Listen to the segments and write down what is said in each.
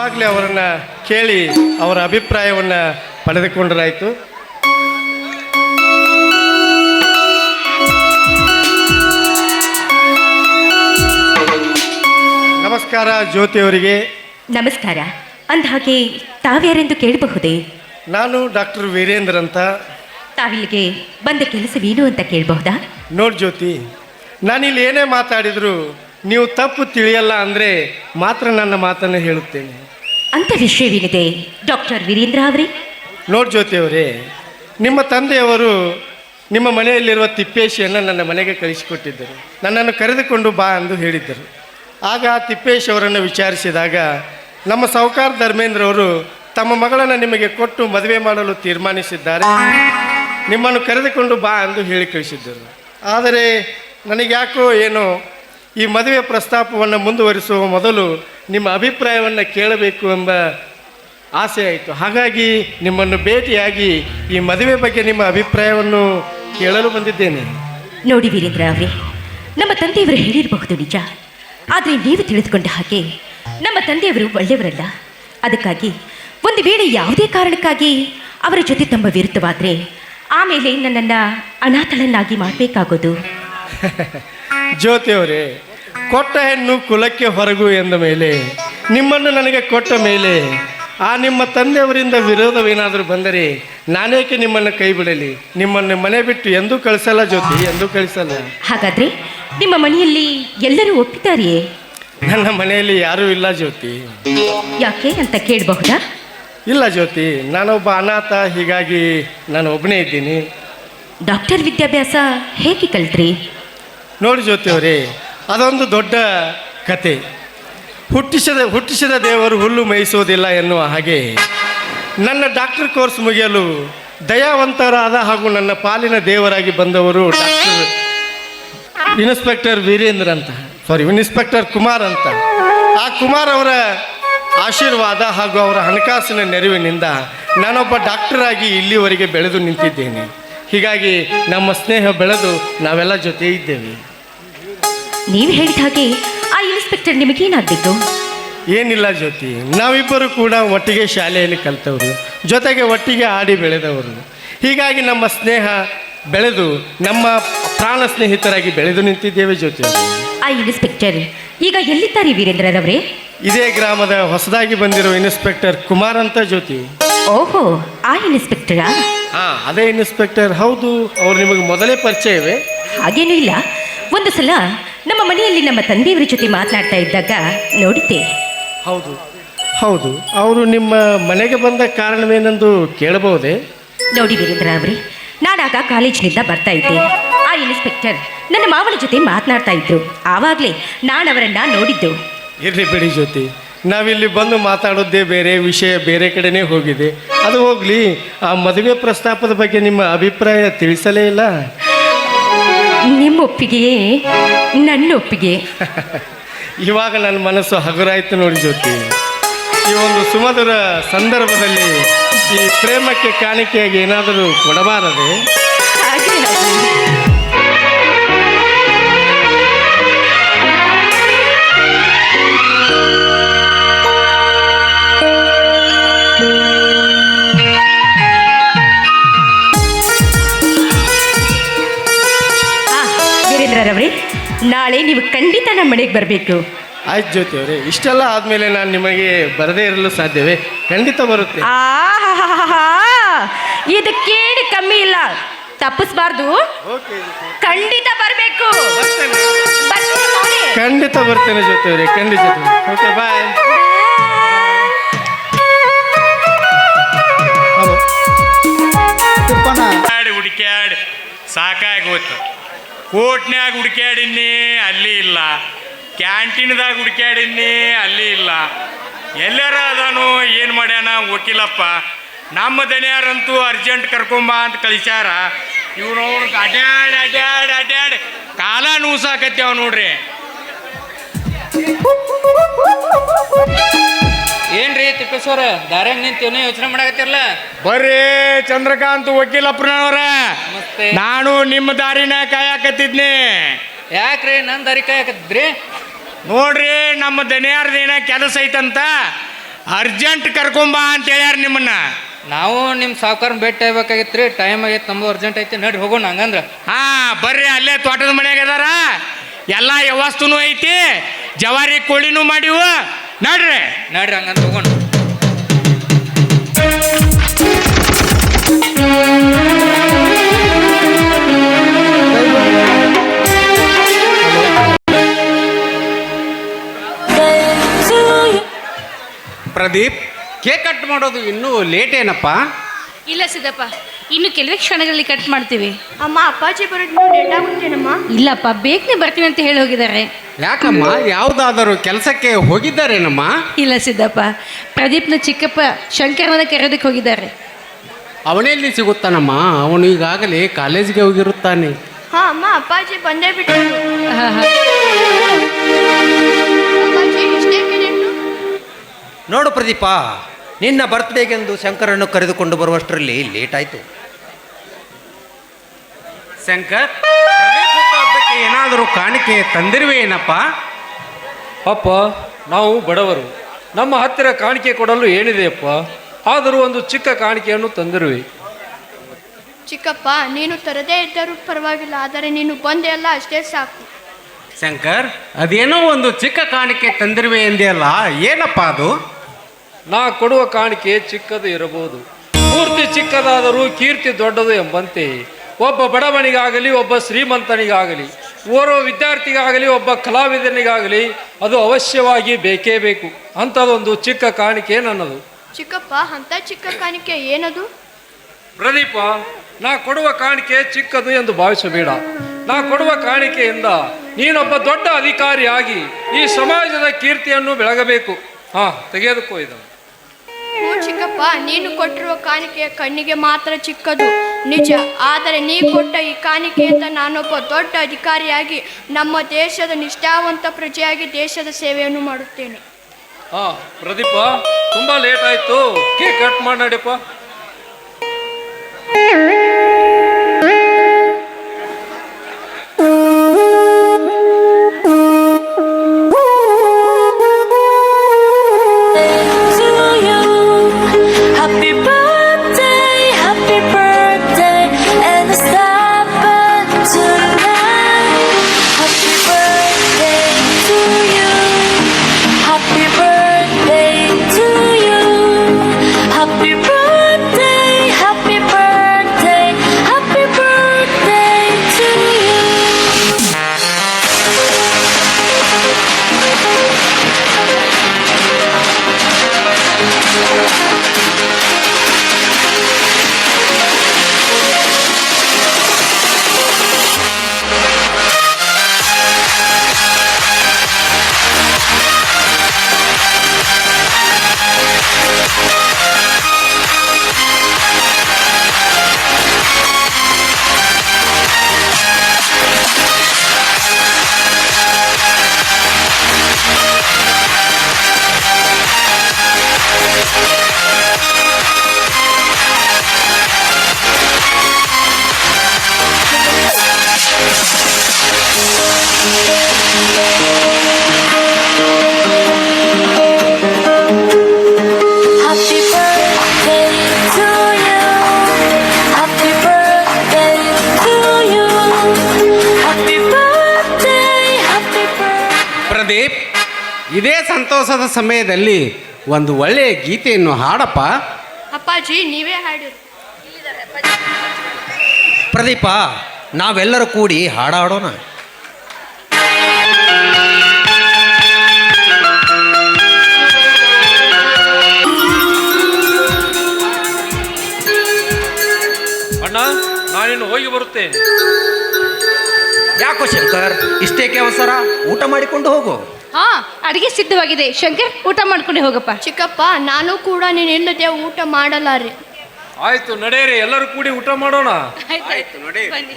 ಆವಾಗಲೇ ಅವರನ್ನು ಕೇಳಿ ಅವರ ಅಭಿಪ್ರಾಯವನ್ನು ಪಡೆದುಕೊಂಡರಾಯಿತು. ನಮಸ್ಕಾರ ಜ್ಯೋತಿಯವರಿಗೆ. ನಮಸ್ಕಾರ. ಅಂದಹಾಗೆ ತಾವ್ಯಾರೆಂದು ಕೇಳಬಹುದೇ? ನಾನು ಡಾಕ್ಟರ್ ವೀರೇಂದ್ರ ಅಂತ. ತಾವಿಲ್ಲಿಗೆ ಬಂದ ಕೆಲಸವೇನು ಅಂತ ಕೇಳಬಹುದಾ? ನೋಡಿ ಜ್ಯೋತಿ, ನಾನಿಲ್ಲಿ ಏನೇ ಮಾತಾಡಿದರೂ ನೀವು ತಪ್ಪು ತಿಳಿಯಲ್ಲ ಅಂದರೆ ಮಾತ್ರ ನನ್ನ ಮಾತನ್ನು ಹೇಳುತ್ತೇನೆ. ಅಂಥ ವಿಷಯವೇನಿದೆ ಡಾಕ್ಟರ್ ವೀರೇಂದ್ರ ಅವರೇ? ನೋಡಿ ಜ್ಯೋತಿಯವರೇ, ನಿಮ್ಮ ತಂದೆಯವರು ನಿಮ್ಮ ಮನೆಯಲ್ಲಿರುವ ತಿಪ್ಪೇಶಿಯನ್ನು ನನ್ನ ಮನೆಗೆ ಕಳಿಸಿಕೊಟ್ಟಿದ್ದರು. ನನ್ನನ್ನು ಕರೆದುಕೊಂಡು ಬಾ ಎಂದು ಹೇಳಿದ್ದರು. ಆಗ ತಿಪ್ಪೇಶ್ ಅವರನ್ನು ವಿಚಾರಿಸಿದಾಗ ನಮ್ಮ ಸಾಹುಕಾರ ಧರ್ಮೇಂದ್ರ ಅವರು ತಮ್ಮ ಮಗಳನ್ನು ನಿಮಗೆ ಕೊಟ್ಟು ಮದುವೆ ಮಾಡಲು ತೀರ್ಮಾನಿಸಿದ್ದಾರೆ, ನಿಮ್ಮನ್ನು ಕರೆದುಕೊಂಡು ಬಾ ಎಂದು ಹೇಳಿ ಕಳಿಸಿದ್ದರು. ಆದರೆ ನನಗೆ ಯಾಕೋ ಏನೋ ಈ ಮದುವೆ ಪ್ರಸ್ತಾಪವನ್ನು ಮುಂದುವರಿಸುವ ಮೊದಲು ನಿಮ್ಮ ಅಭಿಪ್ರಾಯವನ್ನು ಕೇಳಬೇಕು ಎಂಬ ಆಸೆ ಆಯಿತು. ಹಾಗಾಗಿ ನಿಮ್ಮನ್ನು ಭೇಟಿಯಾಗಿ ಈ ಮದುವೆ ಬಗ್ಗೆ ನಿಮ್ಮ ಅಭಿಪ್ರಾಯವನ್ನು ಕೇಳಲು ಬಂದಿದ್ದೇನೆ. ನೋಡಿ ವೀರೇಂದ್ರ ಅವರೇ, ನಮ್ಮ ತಂದೆಯವರು ಹೇಳಿರಬಹುದು ನಿಜ. ಆದರೆ ನೀವು ತಿಳಿದುಕೊಂಡ ಹಾಗೆ ನಮ್ಮ ತಂದೆಯವರು ಒಳ್ಳೆಯವರಲ್ಲ. ಅದಕ್ಕಾಗಿ ಒಂದು ವೇಳೆ ಯಾವುದೇ ಕಾರಣಕ್ಕಾಗಿ ಅವರ ಜೊತೆ ತಮ್ಮ ವಿರುದ್ಧವಾದರೆ ಆಮೇಲೆ ನನ್ನನ್ನು ಅನಾಥಳನ್ನಾಗಿ ಮಾಡಬೇಕಾಗೋದು. ಜ್ಯೋತಿಯವರೇ, ಕೊಟ್ಟ ಹೆಣ್ಣು ಕುಲಕ್ಕೆ ಹೊರಗು ಎಂದ ಮೇಲೆ ನಿಮ್ಮನ್ನು ನನಗೆ ಕೊಟ್ಟ ಮೇಲೆ ಆ ನಿಮ್ಮ ತಂದೆಯವರಿಂದ ವಿರೋಧವೇನಾದರೂ ಬಂದರೆ ನಾನೇಕೆ ನಿಮ್ಮನ್ನು ಕೈ ಬಿಡಲಿ? ನಿಮ್ಮನ್ನು ಮನೆ ಬಿಟ್ಟು ಎಂದೂ ಕಳಿಸಲ್ಲ ಜ್ಯೋತಿ, ಎಂದೂ ಕಳಿಸಲ್ಲ. ಹಾಗಾದರೆ ನಿಮ್ಮ ಮನೆಯಲ್ಲಿ ಎಲ್ಲರೂ ಒಪ್ಪಿದ್ದಾರೆಯೇ? ನನ್ನ ಮನೆಯಲ್ಲಿ ಯಾರೂ ಇಲ್ಲ ಜ್ಯೋತಿ. ಯಾಕೆ ಅಂತ ಕೇಳಬಹುದಾ? ಇಲ್ಲ ಜ್ಯೋತಿ, ನಾನೊಬ್ಬ ಅನಾಥ, ಹೀಗಾಗಿ ನಾನು ಒಬ್ಬನೇ ಇದ್ದೀನಿ. ಡಾಕ್ಟರ್ ವಿದ್ಯಾಭ್ಯಾಸ ಹೇಗೆ ಕಲಿತ್ರಿ? ನೋಡಿ ಜ್ಯೋತಿಯವರೇ, ಅದೊಂದು ದೊಡ್ಡ ಕತೆ. ಹುಟ್ಟಿಸಿದ ದೇವರು ಹುಲ್ಲು ಮೇಯಿಸೋದಿಲ್ಲ ಎನ್ನುವ ಹಾಗೆ ನನ್ನ ಡಾಕ್ಟರ್ ಕೋರ್ಸ್ ಮುಗಿಯಲು ದಯಾವಂತರಾದ ಹಾಗೂ ನನ್ನ ಪಾಲಿನ ದೇವರಾಗಿ ಬಂದವರು ಇನ್ಸ್ಪೆಕ್ಟರ್ ಕುಮಾರ್ ಅಂತ. ಆ ಕುಮಾರ್ ಅವರ ಆಶೀರ್ವಾದ ಹಾಗೂ ಅವರ ಹಣಕಾಸಿನ ನೆರವಿನಿಂದ ನಾನೊಬ್ಬ ಡಾಕ್ಟರ್ ಆಗಿ ಇಲ್ಲಿವರೆಗೆ ಬೆಳೆದು ನಿಂತಿದ್ದೇನೆ. ಹೀಗಾಗಿ ನಮ್ಮ ಸ್ನೇಹ ಬೆಳೆದು ನಾವೆಲ್ಲ ಜೊತೆ ಇದ್ದೇವೆ. ನೀವು ಹೇಳಿದ ಹಾಗೆ ಆ ಇನ್ಸ್ಪೆಕ್ಟರ್ ನಿಮಗೇನಾಗಬೇಕು? ಏನಿಲ್ಲ ಜ್ಯೋತಿ, ನಾವಿಬ್ಬರು ಕೂಡ ಒಟ್ಟಿಗೆ ಶಾಲೆಯಲ್ಲಿ ಕಲಿತವರು, ಜೊತೆಗೆ ಒಟ್ಟಿಗೆ ಆಡಿ ಬೆಳೆದವರು. ಹೀಗಾಗಿ ನಮ್ಮ ಸ್ನೇಹ ಬೆಳೆದು ನಮ್ಮ ಪ್ರಾಣ ಸ್ನೇಹಿತರಾಗಿ ಬೆಳೆದು ನಿಂತಿದ್ದೇವೆ ಜ್ಯೋತಿ. ಆ ಇನ್ಸ್ಪೆಕ್ಟರ್ ಈಗ ಎಲ್ಲಿದ್ದಾರೆ ವೀರೇಂದ್ರರವರೇ? ಇದೇ ಗ್ರಾಮದ ಹೊಸದಾಗಿ ಬಂದಿರೋ ಇನ್ಸ್ಪೆಕ್ಟರ್ ಕುಮಾರ್ ಅಂತ ಜ್ಯೋತಿ. ಓಹೋ, ಆ ಇನ್ಸ್ಪೆಕ್ಟರಾ? ಹಾಂ, ಅದೇ ಇನ್ಸ್ಪೆಕ್ಟರ್. ಹೌದು, ಅವ್ರು ನಿಮಗೆ ಮೊದಲೇ ಪರಿಚಯವೇ? ಹಾಗೇನೂ ಇಲ್ಲ. ಒಂದು ಸಲ ನಮ್ಮ ಮನೆಯಲ್ಲಿ ನಮ್ಮ ತಂದೆಯವರ ಜೊತೆ ಮಾತನಾಡ್ತಾ ಇದ್ದಾಗ ನೋಡಿದ್ದೆ. ಹೌದು ಹೌದು, ಅವರು ನಿಮ್ಮ ಮನೆಗೆ ಬಂದ ಕಾರಣವೇನೆಂದು ಕೇಳಬಹುದೇ? ನೋಡಿ ವೀರೇಂದ್ರ ಅವರೇ, ನಾನಾಗ ಕಾಲೇಜಿನಿಂದ ಬರ್ತಾ ಇದ್ದೆ. ಆ ಇನ್ಸ್ಪೆಕ್ಟರ್ ನನ್ನ ಮಾವನ ಜೊತೆ ಮಾತನಾಡ್ತಾ ಇದ್ರು. ಆವಾಗಲೇ ನಾನು ಅವರನ್ನು ನೋಡಿದ್ದು. ಇರಲಿ ಬಿಡಿ ಜ್ಯೋತಿ, ನಾವಿಲ್ಲಿ ಬಂದು ಮಾತಾಡೋದೇ ಬೇರೆ ವಿಷಯ, ಬೇರೆ ಕಡೆನೇ ಹೋಗಿದೆ. ಅದು ಹೋಗಲಿ, ಆ ಮದುವೆ ಪ್ರಸ್ತಾಪದ ಬಗ್ಗೆ ನಿಮ್ಮ ಅಭಿಪ್ರಾಯ ತಿಳಿಸಲೇ ಇಲ್ಲ. ನಿಮ್ಮ ಒಪ್ಪಿಗೆಯೇ ನನ್ನ ಒಪ್ಪಿಗೆ. ಇವಾಗ ನನ್ನ ಮನಸ್ಸು ಹಗುರಾಯ್ತು ನೋಡಿ ಜ್ಯೋತಿ. ಈ ಒಂದು ಸುಮಧುರ ಸಂದರ್ಭದಲ್ಲಿ ಈ ಪ್ರೇಮಕ್ಕೆ ಕಾಣಿಕೆಯಾಗಿ ಏನಾದರೂ ಕೊಡಬಾರದೆ? ಹಾಗೆ ವೀರೇಂದ್ರರವರೇ, ನಾಳೆ ನೀವು ಖಂಡಿತ ನಮ್ಮ ಮನೆಗೆ ಬರಬೇಕು. ಆಯ್ತು ಜ್ಯೋತಿ ಅವರೇ, ಇಷ್ಟೆಲ್ಲ ಆದಮೇಲೆ ನಾನು ನಿಮಗೆ ಬರದೇ ಇರಲು ಸಾಧ್ಯವೇ? ಖಂಡಿತ ಬರುತ್ತೆ. ಇದು ಕೇಳಿ ಕಮ್ಮಿ ಇಲ್ಲ, ತಪ್ಪಿಸ್ಬಾರ್ದು. ಖಂಡಿತ ಬರಬೇಕು. ಖಂಡಿತ ಬರ್ತೇನೆ ಜ್ಯೋತಿ ಅವರೇ, ಖಂಡಿತ. ಓಕೆ, ಬಾಯ್. ಹುಡುಕ್ಯಾಡಿ ಸಾಕಾಗಿ ಹೋಯ್ತು. ಕೋಟ್ನ್ಯಾಗ ಹುಡುಕ್ಯಾಡಿನಿ, ಅಲ್ಲಿ ಇಲ್ಲ. ಕ್ಯಾಂಟೀನ್ದಾಗ ಹುಡುಕ್ಯಾಡಿನಿ, ಅಲ್ಲಿ ಇಲ್ಲ. ಎಲ್ಲಾರ ಅದಾನು, ಏನು ಮಾಡ್ಯಾನ ವಕೀಲಪ್ಪ. ನಮ್ಮ ದನಿಯಾರಂತೂ ಅರ್ಜೆಂಟ್ ಕರ್ಕೊಂಬ ಅಂತ ಕಳಿಸ್ಯಾರ. ಇವ್ರು ಅಡ್ಯಾಡಿ ಅಡ್ಯಾಡಿ ಅಡ್ಯಾಡಿ ಕಾಲ ನೂಸಾಕತ್ಯಾವ ನೋಡ್ರಿ. ಏನ್ರಿ ತಿಪ್ಪೇಶ್ವರ, ದಾರ್ಯಾಗ ನಿಂತ ಯೋಚನೆ ಮಾಡಕತ್ತಿರಲ್ಲ? ಬರ್ರಿ ಚಂದ್ರಕಾಂತ್ ವಕೀಲಪ್ಪನವ್ರ, ನಾನು ನಿಮ್ಮ ದಾರಿನ ಕಾಯಕತ್ತಿದ್ನಿ. ಯಾಕ್ರಿ ನನ್ನ ದಾರಿ ಕಾಯಕತ್ತಿದ್ರಿ? ನೋಡ್ರಿ, ನಮ್ಮ ದನಿಯಾರ್ದೇನ ಕೆಲಸ ಐತಂತ ಅರ್ಜೆಂಟ್ ಕರ್ಕೊಂಬಾ ಅಂತ ಹೇಳ್ಯಾರ ನಿಮ್ಮನ್ನ. ನಾವು ನಿಮ್ಮ ಸಾವುಕಾರ ಭೇಟಿ ಆಗ್ಬೇಕಾಗಿತ್ತು ರೀ, ಟೈಮ್ ಆಗೈತೆ, ನಮ್ದು ಅರ್ಜೆಂಟ್ ಐತಿ, ನಡಿ ಹೋಗೋಣ ಹಂಗಂದ್ರೆ. ಹಾ ಬರ್ರಿ, ಅಲ್ಲೇ ತೋಟದ ಮನ್ಯಾಗ ಅದಾರ, ಎಲ್ಲ ವ್ಯವಸ್ಥೆನೂ ಐತಿ, ಜವಾರಿ ಕೋಳಿನೂ ಮಾಡಿವು, ನಡ್ರಿ. ನಡ್ರಿ ಹಂಗಂದ್ರೆ ಹೋಗೋಣ. ಪ್ರದೀಪ್, ಕೇಕ್ ಕಟ್ ಮಾಡೋದು ಇನ್ನೂ ಲೇಟ್ ಏನಪ್ಪ? ಇಲ್ಲ ಸಿದ್ದಪ್ಪ, ಇನ್ನು ಕೆಲವೇ ಕ್ಷಣಗಳಲ್ಲಿ ಕಟ್ ಮಾಡ್ತೀವಿ. ಅಮ್ಮ ಅಪ್ಪಾಜಿ ಬರೋದು ಲೇಟ್ ಆಗುತ್ತೇನಮ್ಮ? ಇಲ್ಲಪ್ಪ, ಬೇಗನೆ ಬರ್ತೀವಿ ಅಂತ ಹೇಳಿ ಹೋಗಿದ್ದಾರೆ. ಯಾಕಮ್ಮ, ಯಾವುದಾದರೂ ಕೆಲಸಕ್ಕೆ ಹೋಗಿದ್ದಾರೇನಮ್ಮ? ಇಲ್ಲ ಸಿದ್ದಪ್ಪ, ಪ್ರದೀಪ್ನ ಚಿಕ್ಕಪ್ಪ ಶಂಕರನ ಕರೆಯೋದಕ್ಕೆ ಹೋಗಿದ್ದಾರೆ. ಅವನೆಲ್ಲಿ ಸಿಗುತ್ತಾನಮ್ಮ? ಅವನು ಈಗಾಗಲೇ ಕಾಲೇಜಿಗೆ ಹೋಗಿರುತ್ತಾನೆ. ಹಾ ಅಮ್ಮ, ಅಪ್ಪಾಜಿ ಬಂದೇ ಬಿಟ್ಟರು. ಹಾ ಹಾ. ಅಪ್ಪಾಜಿ ಇಷ್ಟೇ ಮಿನಿಟ್ಟು? ನೋಡು ಪ್ರದೀಪ, ನಿನ್ನ ಬರ್ತ್ಡೇಗೆಂದು ಶಂಕರನ್ನು ಕರೆದುಕೊಂಡು ಬರುವಷ್ಟರಲ್ಲಿ ಲೇಟ್ ಆಯಿತು. ಶಂಕರ್, ಪ್ರದೀಪ್ ಹುಟ್ಟುಹಬ್ಬಕ್ಕೆ ಏನಾದರೂ ಕಾಣಿಕೆ ತಂದಿರುವೇನಪ್ಪ? ಅಪ್ಪ, ನಾವು ಬಡವರು, ನಮ್ಮ ಹತ್ತಿರ ಕಾಣಿಕೆ ಕೊಡಲು ಏನಿದೆಯಪ್ಪ? ಆದರೂ ಒಂದು ಚಿಕ್ಕ ಕಾಣಿಕೆಯನ್ನು ತಂದಿರುವೆ. ಚಿಕ್ಕಪ್ಪ, ನೀನು ತರದೇ ಇದ್ದರೂ ಪರವಾಗಿಲ್ಲ, ಆದರೆ ನೀನು ಬಂದೆ ಅಲ್ಲ ಅಷ್ಟೇ ಸಾಕು. ಶಂಕರ್, ಅದೇನೋ ಒಂದು ಚಿಕ್ಕ ಕಾಣಿಕೆ ತಂದಿರುವೆ ಎಂದೆಯಲ್ಲ, ಏನಪ್ಪ ಅದು? ನಾ ಕೊಡುವ ಕಾಣಿಕೆ ಚಿಕ್ಕದು ಇರಬಹುದು, ಪೂರ್ತಿ ಚಿಕ್ಕದಾದರೂ ಕೀರ್ತಿ ದೊಡ್ಡದು ಎಂಬಂತೆ ಒಬ್ಬ ಬಡವನಿಗಾಗಲಿ, ಒಬ್ಬ ಶ್ರೀಮಂತನಿಗಾಗಲಿ, ಓರ್ವ ವಿದ್ಯಾರ್ಥಿಗಾಗಲಿ, ಒಬ್ಬ ಕಲಾವಿದನಿಗಾಗಲಿ ಅದು ಅವಶ್ಯವಾಗಿ ಬೇಕೇ ಬೇಕು. ಅಂಥದ್ದೊಂದು ಚಿಕ್ಕ ಕಾಣಿಕೆ ನನ್ನದು. ಚಿಕ್ಕಪ್ಪ, ಅಂತ ಚಿಕ್ಕ ಕಾಣಿಕೆ ಏನದು? ಪ್ರದೀಪ, ನಾ ಕೊಡುವ ಕಾಣಿಕೆ ಚಿಕ್ಕದು ಎಂದು ಭಾವಿಸಬೇಡ. ನಾ ಕೊಡುವ ಕಾಣಿಕೆಯಿಂದ ನೀನೊಬ್ಬ ದೊಡ್ಡ ಅಧಿಕಾರಿಯಾಗಿ ಈ ಸಮಾಜದ ಕೀರ್ತಿಯನ್ನು ಬೆಳಗಬೇಕು. ಹಾ, ತೆಗೆದುಕೋ ಇದನ್ನು. ಹ್ಞೂ ಚಿಕ್ಕಪ್ಪ, ನೀನು ಕೊಟ್ಟಿರುವ ಕಾಣಿಕೆ ಕಣ್ಣಿಗೆ ಮಾತ್ರ ಚಿಕ್ಕದು ನಿಜ, ಆದರೆ ನೀ ಕೊಟ್ಟ ಈ ಕಾಣಿಕೆಯಿಂದ ನಾನೊಬ್ಬ ದೊಡ್ಡ ಅಧಿಕಾರಿಯಾಗಿ ನಮ್ಮ ದೇಶದ ನಿಷ್ಠಾವಂತ ಪ್ರಜೆಯಾಗಿ ದೇಶದ ಸೇವೆಯನ್ನು ಮಾಡುತ್ತೇನೆ. ಹಾ ಪ್ರದೀಪ, ತುಂಬಾ ಲೇಟ್ ಆಯ್ತು, ಕೇಕ್ ಕಟ್ ಮಾಡಿ ನಡಿಯಪ್ಪ. ಪ್ರದೀಪ್, ಇದೇ ಸಂತೋಷದ ಸಮಯದಲ್ಲಿ ಒಂದು ಒಳ್ಳೆಯ ಗೀತೆಯನ್ನು ಹಾಡಪ್ಪ. ಅಪ್ಪಾಜಿ, ನೀವೇ ಹಾಡಿರಿ. ಪ್ರದೀಪ, ನಾವೆಲ್ಲರೂ ಕೂಡಿ ಹಾಡಾಡೋಣ. ಅಣ್ಣ, ನಾನಿನ್ನು ಹೋಗಿ ಬರುತ್ತೇನೆ. ಯಾಕೋ ಶಂಕರ್, ಇಷ್ಟೇಕೆ ಅವಸರ? ಊಟ ಮಾಡಿಕೊಂಡು ಹೋಗು. ಹಾ, ಅಡಿಗೆ ಸಿದ್ಧವಾಗಿದೆ. ಶಂಕರ್, ಊಟ ಮಾಡ್ಕೊಂಡೆ ಹೋಗಪ್ಪ. ಚಿಕ್ಕಪ್ಪ, ನಾನು ಕೂಡ ನೀನಿಲ್ಲದೆ ಊಟ ಮಾಡಲಾರೆ. ಆಯ್ತು, ನಡೆಯಿರಿ, ಎಲ್ಲರೂ ಕೂಡಿ ಊಟ ಮಾಡೋಣ. ಬನ್ನಿ.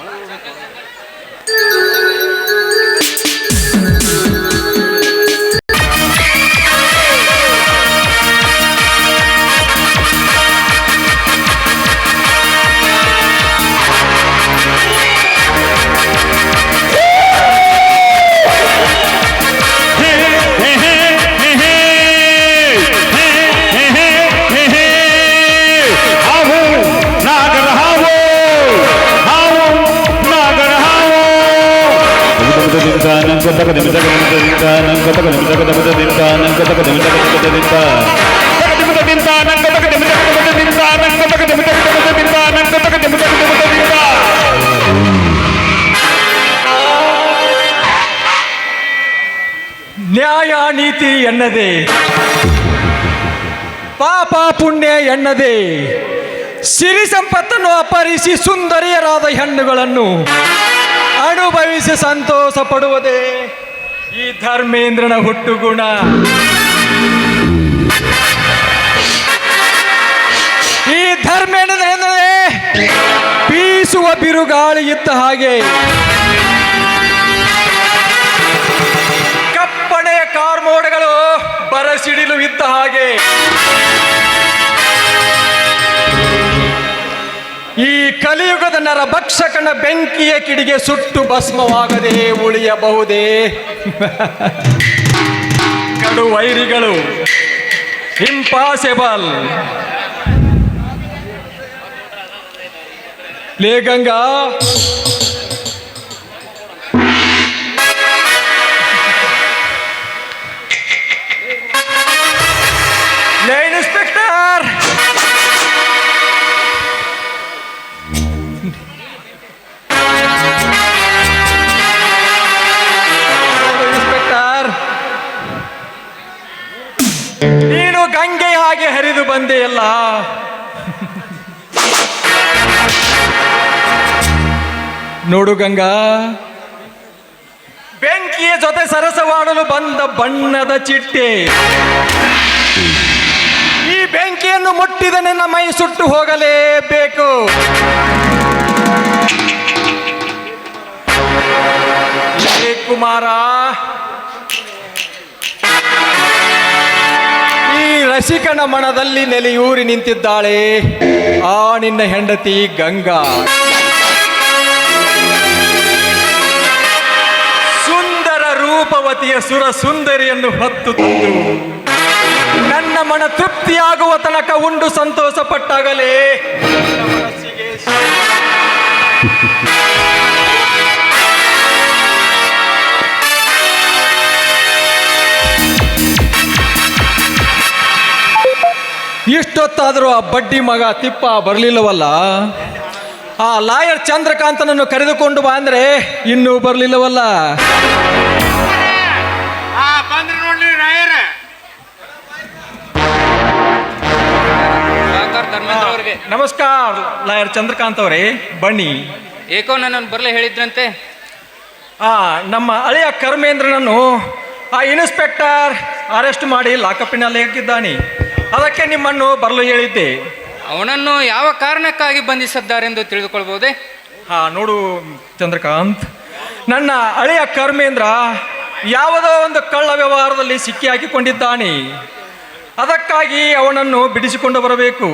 ನ್ಯಾಯ ನೀತಿ ಎನ್ನದೆ, ಪಾಪ ಪುಣ್ಯ ಎನ್ನದೆ, ಸಿರಿ ಸಂಪತ್ತನ್ನು ಅಪಹರಿಸಿ ಸುಂದರಿಯರಾದ ಹೆಣ್ಣುಗಳನ್ನು ಅನುಭವಿಸಿ ಸಂತೋಷ ಪಡುವುದೇ ಈ ಧರ್ಮೇಂದ್ರನ ಹುಟ್ಟುಗುಣ. ಈ ಧರ್ಮೇಂದ್ರ ಎಂದರೆ ಬೀಸುವ ಬಿರುಗಾಳಿ ಇದ್ದ ಹಾಗೆ, ಕಪ್ಪಣೆಯ ಕಾರ್ಮೋಡಗಳು ಬರಸಿಡಿಲು ಇದ್ದ ಹಾಗೆ. ಈ ಕಲಿಯುಗದ ನರಭಕ್ಷಕನ ಬೆಂಕಿಯ ಕಿಡಿಗೆ ಸುಟ್ಟು ಭಸ್ಮವಾಗದೆ ಉಳಿಯಬಹುದೇ? ಕಡು ವೈರಿಗಳು ಇಂಪಾಸಿಬಲ್. ಲೇ ಗಂಗಾ, ಲೇ ಇನ್ಸ್ಪೆಕ್ಟರ್, ನೀನು ಗಂಗೆ ಹಾಗೆ ಹರಿದು ಬಂದೆಯಲ್ಲ, ನೋಡು ಗಂಗಾ, ಬೆಂಕಿಯ ಜೊತೆ ಸರಸವಾಡಲು ಬಂದ ಬಣ್ಣದ ಚಿಟ್ಟೆ. ಈ ಬೆಂಕಿಯನ್ನು ಮುಟ್ಟಿದ ನಿನ್ನ ಮೈ ಸುಟ್ಟು ಹೋಗಲೇಬೇಕು. ಕುಮಾರ, ಈ ರಸಿಕನ ಮನದಲ್ಲಿ ನೆಲೆಯೂರಿ ನಿಂತಿದ್ದಾಳೆ ಆ ನಿನ್ನ ಹೆಂಡತಿ ಗಂಗಾ. ಸುಂದರ ರೂಪವತಿಯ ಸುರ ಸುಂದರಿಯನ್ನು ಹೊತ್ತು ತಂದು ನನ್ನ ಮನ ತೃಪ್ತಿಯಾಗುವ ತನಕ ಉಂಡು ಸಂತೋಷ ಪಟ್ಟಾಗಲೇ ನನ್ನ ಮನಸ್ಸಿಗೆ ಇಷ್ಟೊತ್ತಾದರೂ ಆ ಬಡ್ಡಿ ಮಗ ತಿಪ್ಪ ಬರಲಿಲ್ಲವಲ್ಲ? ಆ ಲಾಯರ್ ಚಂದ್ರಕಾಂತನನ್ನು ಕರೆದುಕೊಂಡು ಬಾ ಅಂದ್ರೆ ಇನ್ನೂ ಬರಲಿಲ್ಲವಲ್ಲ? ಧರ್ಮೇಂದ್ರ ಅವ್ರಿಗೆ ನಮಸ್ಕಾರ ಲಾಯರ್ ಚಂದ್ರಕಾಂತ್ ಅವರೇ, ಬನ್ನಿ. ಏಕೋ ನನ್ನನ್ನು ಬರಲೇ ಹೇಳಿದ್ರಂತೆ. ನಮ್ಮ ಹಳೆಯ ಕರ್ಮೇಂದ್ರನನ್ನು ಆ ಇನ್ಸ್ಪೆಕ್ಟರ್ ಅರೆಸ್ಟ್ ಮಾಡಿ ಲಾಕಪ್ಪಿನಲ್ಲಿ ಹಾಕಿದ್ದಾನೆ. ಅದಕ್ಕೆ ನಿಮ್ಮನ್ನು ಬರಲು ಹೇಳಿದ್ದೆ. ಅವನನ್ನು ಯಾವ ಕಾರಣಕ್ಕಾಗಿ ಬಂಧಿಸಿದ್ದಾರೆಂದು ತಿಳಿದುಕೊಳ್ಬಹುದೇ? ನೋಡು ಚಂದ್ರಕಾಂತ್, ನನ್ನ ಹಳೆಯ ಕರ್ಮೇಂದ್ರ ಯಾವುದೋ ಒಂದು ಕಳ್ಳ ವ್ಯವಹಾರದಲ್ಲಿ ಸಿಕ್ಕಿ ಹಾಕಿಕೊಂಡಿದ್ದಾನೆ. ಅದಕ್ಕಾಗಿ ಅವನನ್ನು ಬಿಡಿಸಿಕೊಂಡು ಬರಬೇಕು.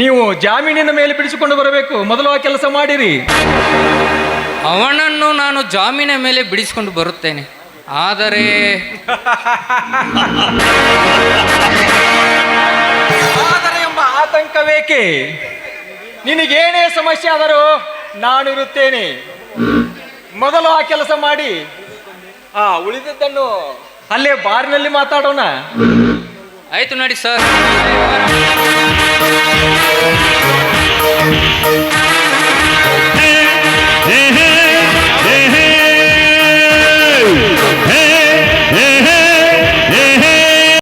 ನೀವು ಜಾಮೀನಿನ ಮೇಲೆ ಬಿಡಿಸಿಕೊಂಡು ಬರಬೇಕು. ಮೊದಲು ಆ ಕೆಲಸ ಮಾಡಿರಿ. ಅವನನ್ನು ನಾನು ಜಾಮೀನ ಮೇಲೆ ಬಿಡಿಸಿಕೊಂಡು ಬರುತ್ತೇನೆ. ಆದರೆ ಎಂಬ ಆತಂಕವೇಕೆ? ನಿನಗೇನೇ ಸಮಸ್ಯೆ ಆದರೂ ನಾನಿರುತ್ತೇನೆ. ಮೊದಲು ಆ ಕೆಲಸ ಮಾಡಿ, ಉಳಿದದ್ದನ್ನು ಅಲ್ಲೇ ಬಾರಿನಲ್ಲಿ ಮಾತಾಡೋಣ. ಆಯ್ತು ನೋಡಿ ಸರ್.